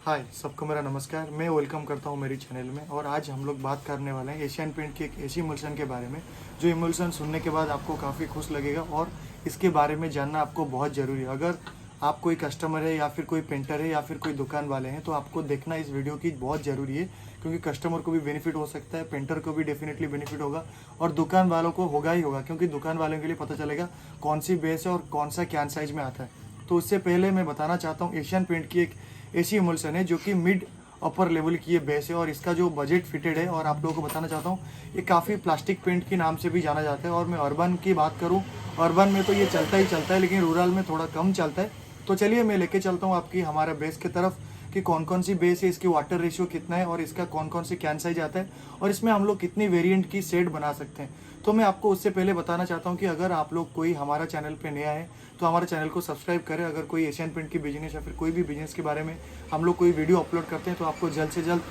हाय सबको मेरा नमस्कार। मैं वेलकम करता हूँ मेरी चैनल में। और आज हम लोग बात करने वाले हैं एशियन पेंट की एक ऐसी इमल्सन के बारे में जो इमल्सन सुनने के बाद आपको काफ़ी खुश लगेगा और इसके बारे में जानना आपको बहुत ज़रूरी है। अगर आप कोई कस्टमर है या फिर कोई पेंटर है या फिर कोई दुकान वाले हैं तो आपको देखना इस वीडियो की बहुत ज़रूरी है, क्योंकि कस्टमर को भी बेनिफिट हो सकता है, पेंटर को भी डेफिनेटली बेनिफिट होगा और दुकान वालों को होगा ही होगा, क्योंकि दुकान वालों के लिए पता चलेगा कौन सी बेस है और कौन सा कैन साइज में आता है। तो उससे पहले मैं बताना चाहता हूँ एशियन पेंट की एक ऐसी इमल्सन है जो कि मिड अपर लेवल की ये बेस है और इसका जो बजट फिटेड है। और आप लोगों को बताना चाहता हूँ ये काफ़ी प्लास्टिक पेंट के नाम से भी जाना जाता है। और मैं अर्बन की बात करूँ, अर्बन में तो ये चलता ही चलता है, लेकिन रूरल में थोड़ा कम चलता है। तो चलिए मैं लेके चलता हूँ आपकी हमारे बेस की तरफ कि कौन कौन सी बेस है, इसकी वाटर रेशियो कितना है और इसका कौन कौन सी कैन साइज आता है और इसमें हम लोग कितनी वेरिएंट की शेड बना सकते हैं। तो मैं आपको उससे पहले बताना चाहता हूँ कि अगर आप लोग कोई हमारा चैनल पे नया है तो हमारे चैनल को सब्सक्राइब करें। अगर कोई एशियन पेंट की बिजनेस या फिर कोई भी बिजनेस के बारे में हम लोग कोई वीडियो अपलोड करते हैं तो आपको जल्द से जल्द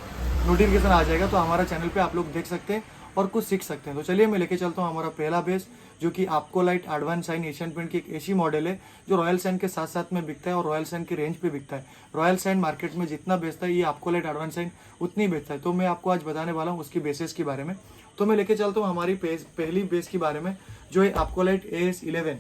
नोटिफिकेशन आ जाएगा, तो हमारा चैनल पे आप लोग देख सकते हैं और कुछ सीख सकते हैं। तो चलिए मैं लेके चलता हूँ हमारा पहला बेस जो कि अक्वालाइट एडवांस शाइन एशियन पेंट की एक ऐसी मॉडल है जो रॉयल शाइन के साथ साथ में बिकता है और रॉयल शाइन की रेंज पे बिकता है। रॉयल शाइन मार्केट में जितना बेचता है ये अक्वालाइट एडवांस शाइन उतनी बेचता है। तो मैं आपको आज बताने वाला हूँ उसकी बेसेस के बारे में। तो मैं लेके चलता हूँ हमारी पहली बेस के बारे में जो है अक्वालाइट AS11।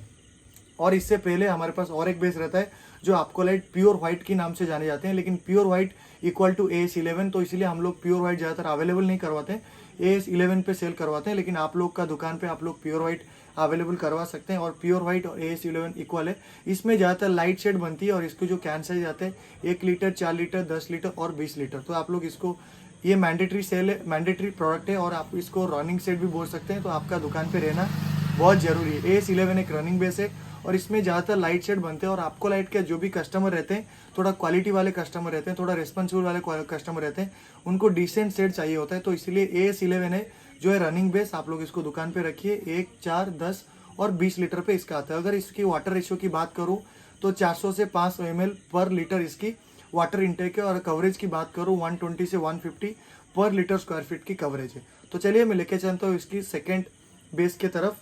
और इससे पहले हमारे पास और एक बेस रहता है जो अक्वालाइट प्योर व्हाइट के नाम से जाने जाते हैं, लेकिन pure white equal to AS11, तो इसलिए हम लोग प्योर व्हाइट ज़्यादातर अवेलेबल नहीं करवाते हैं, AS11 पे सेल करवाते हैं। लेकिन आप लोग का दुकान पे आप लोग प्योर व्हाइट अवेलेबल करवा सकते हैं और प्योर व्हाइट और AS11 इक्वल है। इसमें ज़्यादातर लाइट शेड बनती है और इसको जो कैन साइज आते हैं 1 लीटर, 4 लीटर, 10 लीटर और 20 लीटर। तो आप लोग इसको, ये मैंडेटरी सेल है, मैंडेटरी प्रोडक्ट है और आप इसको रनिंग सेट भी बोल सकते हैं। तो आपका दुकान पे रहना बहुत ज़रूरी है। AS11 एक रनिंग बेस है और इसमें ज़्यादातर लाइट शेड बनते हैं और आपको लाइट के जो भी कस्टमर रहते हैं, थोड़ा क्वालिटी वाले कस्टमर रहते हैं, थोड़ा रिस्पॉन्सिबल वाले कस्टमर रहते हैं, उनको डिसेंट शेड चाहिए होता है। तो इसलिए AS11 है जो है रनिंग बेस। आप लोग इसको दुकान पे रखिए। 1, 4, 10 और 20 लीटर पे इसका आता है। अगर इसकी वाटर रेशियो की बात करूँ तो 400 से 500 ml पर लीटर इसकी वाटर इंटेक है और कवरेज की बात करूँ 120 से 150 पर लीटर स्क्वायर फीट की कवरेज है। तो चलिए मैं लेके चलता हूँ इसकी सेकेंड बेस के तरफ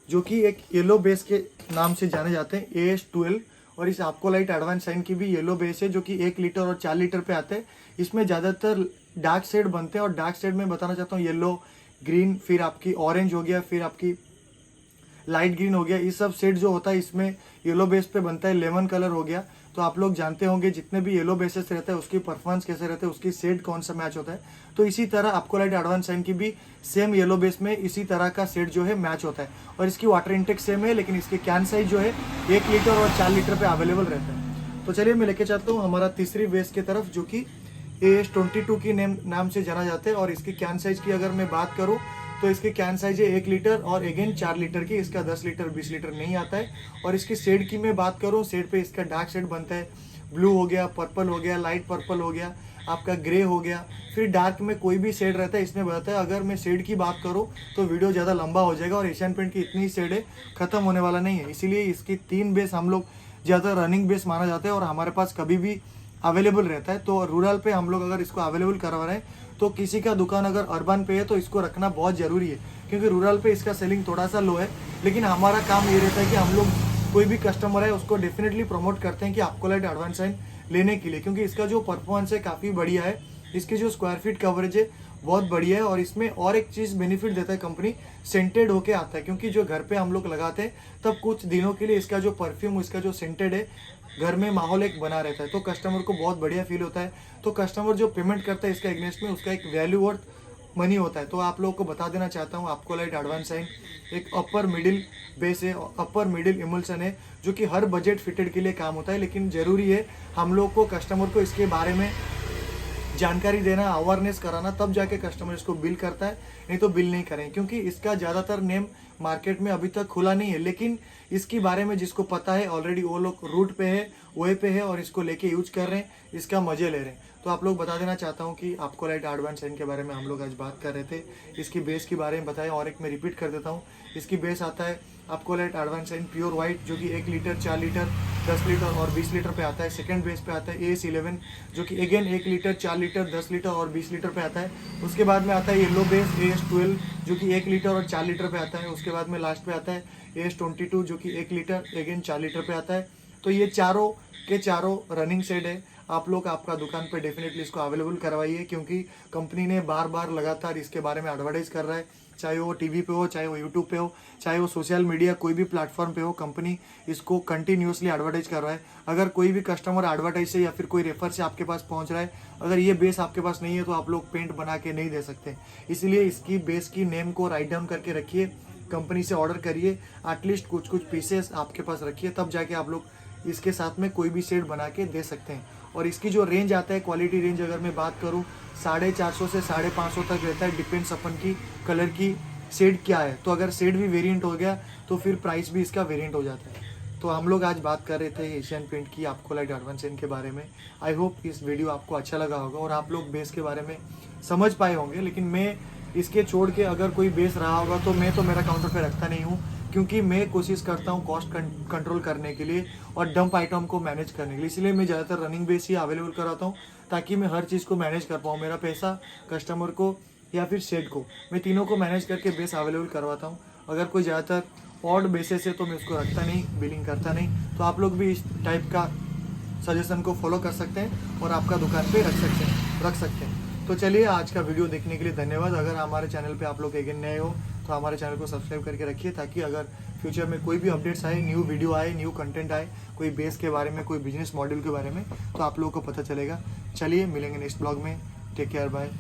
जो कि एक येलो बेस के नाम से जाने जाते हैं AS12। और इस अक्वालाइट एडवांस शाइन की भी येलो बेस है जो कि 1 लीटर और 4 लीटर पे आते हैं। इसमें ज़्यादातर डार्क शेड बनते हैं और डार्क शेड में बताना चाहता हूँ येलो, ग्रीन, फिर आपकी ऑरेंज हो गया, फिर आपकी लाइट ग्रीन हो गया। ये सब शेड जो होता है इसमें येलो बेस पे बनता है। लेमन कलर हो गया। तो आप लोग जानते होंगे जितने भी येलो बेसेस रहता है उसकी परफॉर्मेंस कैसे रहता है, उसकी शेड कौन सा मैच होता है। तो इसी तरह अक्वालाइट एडवांस शाइन की भी सेम येलो बेस में इसी तरह का शेड जो है मैच होता है और इसकी वाटर इंटेक सेम है, लेकिन इसके कैन साइज जो है 1 लीटर और 4 लीटर पे अवेलेबल रहता है। तो चलिए मैं लेके चलता हूँ हमारा तीसरी बेस की तरफ जो कि AS22 की नाम से जाना जाता है। और इसकी कैन साइज की अगर मैं बात करूँ तो इसकी कैन साइज है 1 लीटर और अगेन 4 लीटर की। इसका 10 लीटर 20 लीटर नहीं आता है। और इसकी शेड की मैं बात करूँ, शेड पे इसका डार्क शेड बनता है, ब्लू हो गया, पर्पल हो गया, लाइट पर्पल हो गया, आपका ग्रे हो गया, फिर डार्क में कोई भी शेड रहता है इसमें बताता है। अगर मैं शेड की बात करूँ तो वीडियो ज़्यादा लंबा हो जाएगा और एशियन पेंट की इतनी शेड है, ख़त्म होने वाला नहीं है। इसीलिए इसकी 3 बेस हम लोग ज़्यादा रनिंग बेस माना जाता है और हमारे पास कभी भी अवेलेबल रहता है। तो रूरल पे हम लोग अगर इसको अवेलेबल करवा रहे हैं तो किसी का दुकान अगर अर्बन पे है तो इसको रखना बहुत ज़रूरी है, क्योंकि रूरल पे इसका सेलिंग थोड़ा सा लो है। लेकिन हमारा काम ये रहता है कि हम लोग कोई भी कस्टमर है उसको डेफिनेटली प्रमोट करते हैं कि अक्वालाइट एडवांस शाइन लेने के लिए, क्योंकि इसका जो परफॉर्मेंस है काफ़ी बढ़िया है, इसकी जो स्क्वायर फीट कवरेज है बहुत बढ़िया है। और इसमें और एक चीज़ बेनिफिट देता है कंपनी, सेंटेड होके आता है, क्योंकि जो घर पे हम लोग लगाते हैं तब कुछ दिनों के लिए इसका जो परफ्यूम, इसका जो सेंटेड है, घर में माहौल एक बना रहता है, तो कस्टमर को बहुत बढ़िया फील होता है। तो कस्टमर जो पेमेंट करता है इसका एग्नेस्ट में उसका एक वैल्यू वर्थ मनी होता है। तो आप लोगों को बता देना चाहता हूँ अक्वालाइट एडवांस शाइन एक अपर मिडिल बेस है, अपर मिडिल इमल्सन है जो कि हर बजट फिटेड के लिए काम होता है। लेकिन ज़रूरी है हम लोग को कस्टमर को इसके बारे में जानकारी देना, अवेयरनेस कराना, तब जाके कस्टमर इसको बिल करता है, नहीं तो बिल नहीं करें। क्योंकि इसका ज़्यादातर नेम मार्केट में अभी तक खुला नहीं है, लेकिन इसके बारे में जिसको पता है ऑलरेडी वो लोग रूट पे है, वे पे है और इसको लेके यूज कर रहे हैं, इसका मजे ले रहे हैं। तो आप लोग बता देना चाहता हूँ कि अक्वालाइट एडवांस शाइन के बारे में हम लोग आज बात कर रहे थे, इसकी बेस के बारे में बताएं। और एक मैं रिपीट कर देता हूँ, इसकी बेस आता है अक्वालाइट एडवांस शाइन प्योर व्हाइट जो कि 1 लीटर, 4 लीटर, 10 लीटर और 20 लीटर पे आता है। सेकंड बेस पे आता है AS11 जो कि अगेन 1 लीटर, 4 लीटर, 10 लीटर और 20 लीटर पे आता है। उसके बाद में आता है येलो बेस AS12 जो कि 1 लीटर और 4 लीटर पे आता है। उसके बाद में लास्ट पे आता है AS22 जो कि 1 लीटर अगेन 4 लीटर पे आता है। तो ये चारों के चारों रनिंग सेट है। आप लोग आपका दुकान पे डेफिनेटली इसको अवेलेबल करवाइए, क्योंकि कंपनी ने बार बार लगातार इसके बारे में एडवर्टाइज कर रहा है, चाहे वो टीवी पे हो, चाहे वो यूट्यूब पे हो, चाहे वो सोशल मीडिया कोई भी प्लेटफॉर्म पे हो, कंपनी इसको कंटिन्यूसली एडवर्टाइज कर रहा है। अगर कोई भी कस्टमर एडवर्टाइज से या फिर कोई रेफर से आपके पास पहुंच रहा है, अगर ये बेस आपके पास नहीं है तो आप लोग पेंट बना के नहीं दे सकते। इसलिए इसकी बेस की नेम को राइट डाउन करके रखिए, कंपनी से ऑर्डर करिए, एटलीस्ट कुछ कुछ पीसेस आपके पास रखिए, तब जाके आप लोग इसके साथ में कोई भी सेट बना के दे सकते हैं। और इसकी जो रेंज आता है, क्वालिटी रेंज अगर मैं बात करूँ, 450 से 550 तक रहता है, डिपेंड्स अपन की कलर की शेड क्या है। तो अगर शेड भी वेरिएंट हो गया तो फिर प्राइस भी इसका वेरिएंट हो जाता है। तो हम लोग आज बात कर रहे थे एशियन पेंट की आपको एडवांस के बारे में। आई होप इस वीडियो आपको अच्छा लगा होगा और आप लोग बेस के बारे में समझ पाए होंगे। लेकिन मैं इसके छोड़ के अगर कोई बेस रहा होगा तो मैं तो मेरा काउंटर पे रखता नहीं हूँ, क्योंकि मैं कोशिश करता हूँ कॉस्ट कंट्रोल करने के लिए और डंप आइटम को मैनेज करने के लिए। इसलिए मैं ज़्यादातर रनिंग बेस ही अवेलेबल कराता हूँ, ताकि मैं हर चीज़ को मैनेज कर पाऊँ। मेरा पैसा कस्टमर को या फिर शेड को, मैं तीनों को मैनेज करके बेस अवेलेबल करवाता हूँ। अगर कोई ज़्यादातर ऑड बेसिस है तो मैं उसको रखता नहीं, बिलिंग करता नहीं। तो आप लोग भी इस टाइप का सजेशन को फॉलो कर सकते हैं और आपका दुकान पे रख सकते हैं। तो चलिए, आज का वीडियो देखने के लिए धन्यवाद। अगर हमारे चैनल पे आप लोग अगेन नए हो तो हमारे चैनल को सब्सक्राइब करके रखिए, ताकि अगर फ्यूचर में कोई भी अपडेट्स आए, न्यू वीडियो आए, न्यू कंटेंट आए, कोई बेस के बारे में, कोई बिजनेस मॉड्यूल के बारे में, तो आप लोगों को पता चलेगा। चलिए, मिलेंगे नेक्स्ट ब्लॉग में। Take care, bye.